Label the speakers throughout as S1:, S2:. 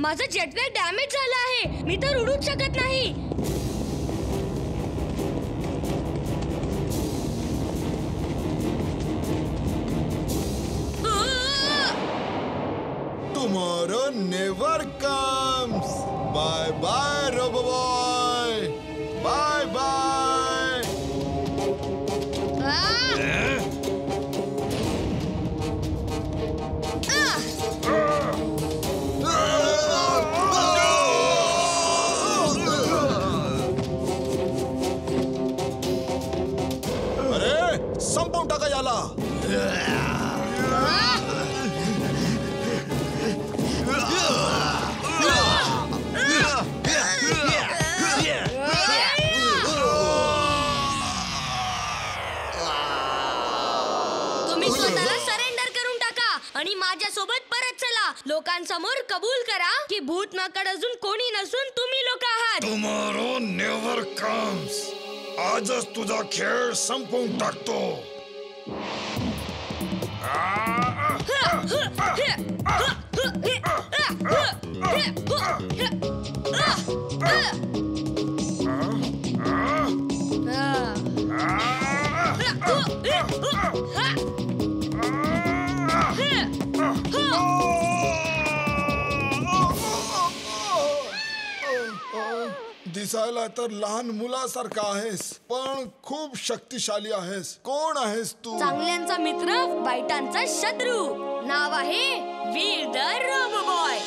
S1: माझं जेटपॅक डॅमेज झालं आहे. मी तर उडूच शकत नाही.
S2: Tomorrow never comes. Bye bye, Roboboy. Bye bye. अरे संपवून टाका याला.
S1: तुम्ही स्वतःला सरेंडर करून टाका आणि माझ्यासोबत परत चला. लोकांसमोर कबूल करा की भूत माकड अजून कोणी नसून तुम्ही लोक आहात.
S2: Tomorrow never comes. आजच तुझा खेळ संपवून टाकतो. दिसायला तर लहान मुलासारखा आहेस पण खूप शक्तिशाली आहेस. कोण आहेस तू?
S1: चांगल्यांचा मित्र वाईटांचा शत्रू. नाव आहे वीर द रोबोबॉय.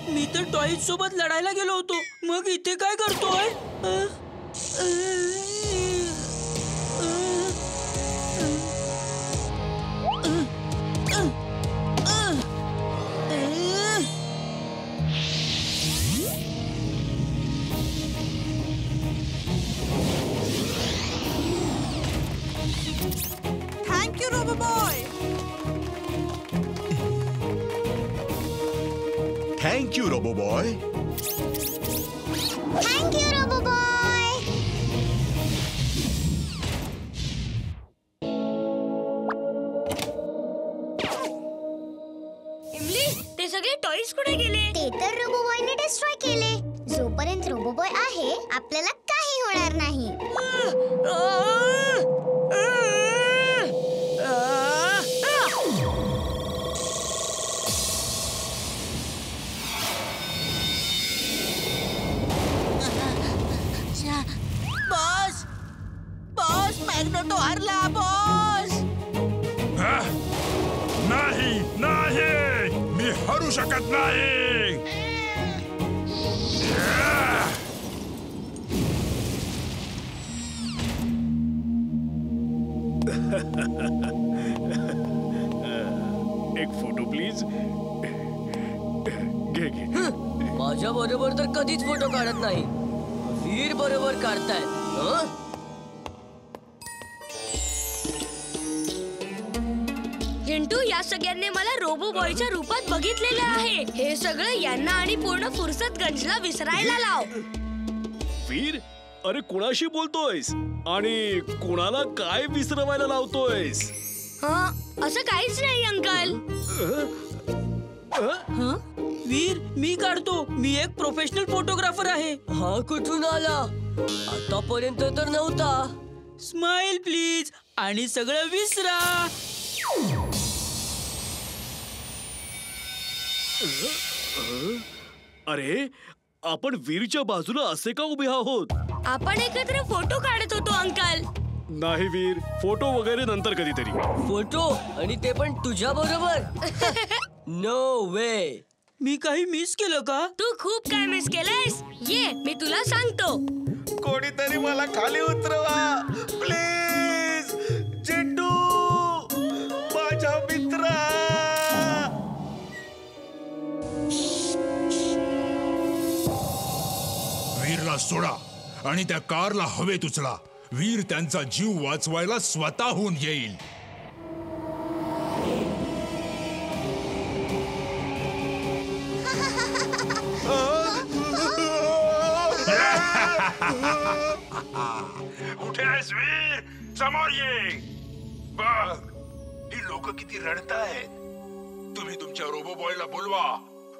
S3: मी तर टॉयज सोबत लढायला गेलो होतो. मग इथे काय करतोय?
S4: Thank you Roboboy.
S5: Thank you Roboboy.
S6: Thank you Roboboy.
S1: Imli, ते सगळे टॉयज कुठे गेले?
S6: ते तर रोबोबॉयने डिस्ट्रॉय केले. जोपर्यंत रोबोबॉय आहे आपल्याला काही होणार नाही.
S4: बॉस बॉस मॅग्नेटो हरला बॉस.
S2: नाही नाही मी हरू शकत नाही.
S5: एक फोटो प्लीज. घे घे.
S3: माझ्या बरोबर तर कधीच फोटो काढत नाही. वीर बरोबर काढताय.
S1: हिंटू, या सगळ्यांनी मला रोबोबॉयच्या रूपात बघितलेलं आहे. हे सगळं यांना आणि पूर्ण फुर्सतगंजला विसरायला लाव.
S5: वीर अरे कुणाशी बोलतोयस आणि कुणाला काय विसरवायला लावतोयस?
S1: हा असं काहीच नाही अंकल.
S3: वीर, मी काढतो. मी एक प्रोफेशनल फोटोग्राफर आहे. हा कुठून आला? आतापर्यंत तर नव्हता. स्माइल प्लीज आणि सगळं विसरा.
S5: अरे आपण वीरच्या बाजूला असे का उभे आहोत?
S1: आपण एकत्र फोटो काढत होतो अंकल.
S5: नाही वीर, फोटो वगैरे नंतर कधीतरी.
S3: फोटो आणि ते पण तुझ्या बरोबर? नो वे. मी काही मिस केलं का?
S1: तू खूप काय मिस केलंयस. ये मी तुला सांगतो.
S7: कोणीतरी मला खाली उतरवा प्लीज. चिंटू माझा मित्र.
S8: वीरला सोडा आणि त्या कारला हवेत उचला. वीर त्यांचा जीव वाचवायला स्वतःहून येईल.
S9: कुठे आहेस वीर? समोर ये. बघ ही लोक किती रडतायत. तुम्ही तुमच्या रोबो बॉयला बोलवा.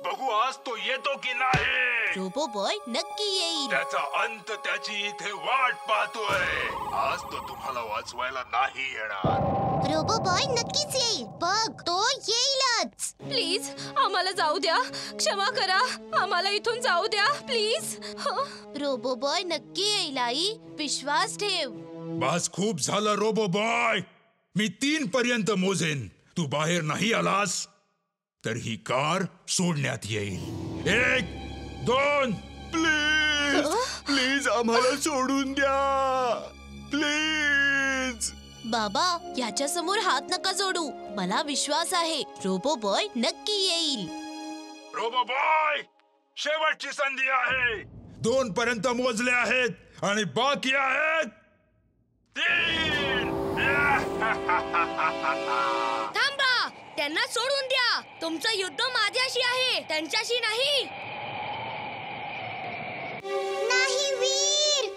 S9: बघू आज तो येतो की नाही.
S4: रोबो बॉय नक्की येईल.
S9: त्याचा अंत त्याची इथे वाट पाहतोय. आज तो तुम्हाला वाचवायला नाही येणार.
S6: रोबो बॉय नक्कीच येईल. बघ तो येईलच.
S1: प्लीज आम्हाला जाऊ द्या. क्षमा करा. आम्हाला इथून जाऊ द्या प्लीज.
S4: रोबो बॉय नक्की येईल आई. विश्वास ठेव.
S8: बस खूप झालं रोबो बॉय. मी 3 पर्यंत मोजेन. तू बाहेर नाही आलास तर ही कार सोडण्यात येईल. 1 2
S2: प्लीज प्लीज आम्हाला सोडून द्या प्लीज.
S4: बाबा याच्या समोर हात नका जोडू. मला विश्वास आहे रोबो बॉय नक्की येईल.
S9: रोबो बॉय शेवटची संधी आहे.
S8: 2 पर्यंत मोजले आहेत आणि बाकी आहेत
S9: 3.
S1: थांबा. त्यांना सोडून द्या. तुमचं युद्ध माझ्याशी आहे, त्यांच्याशी नाही.
S6: नाही वीर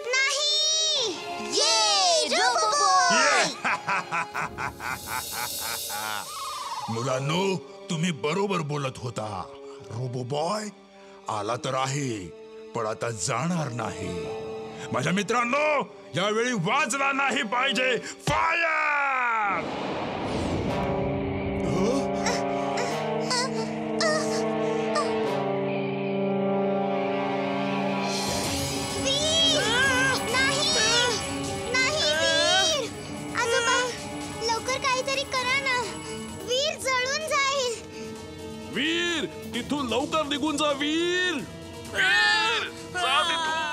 S6: नाही. ये रोबो बॉय.
S8: मुलांनो, तुम्ही बरोबर बोलत होता. रोबो बॉय आला तर आहे पण आता जाणार नाही. माझ्या मित्रांनो, यावेळी वाचला नाही पाहिजे. फायर.
S5: वीर तिथून लवकर निघून जा. वीर वीर जा तिथून.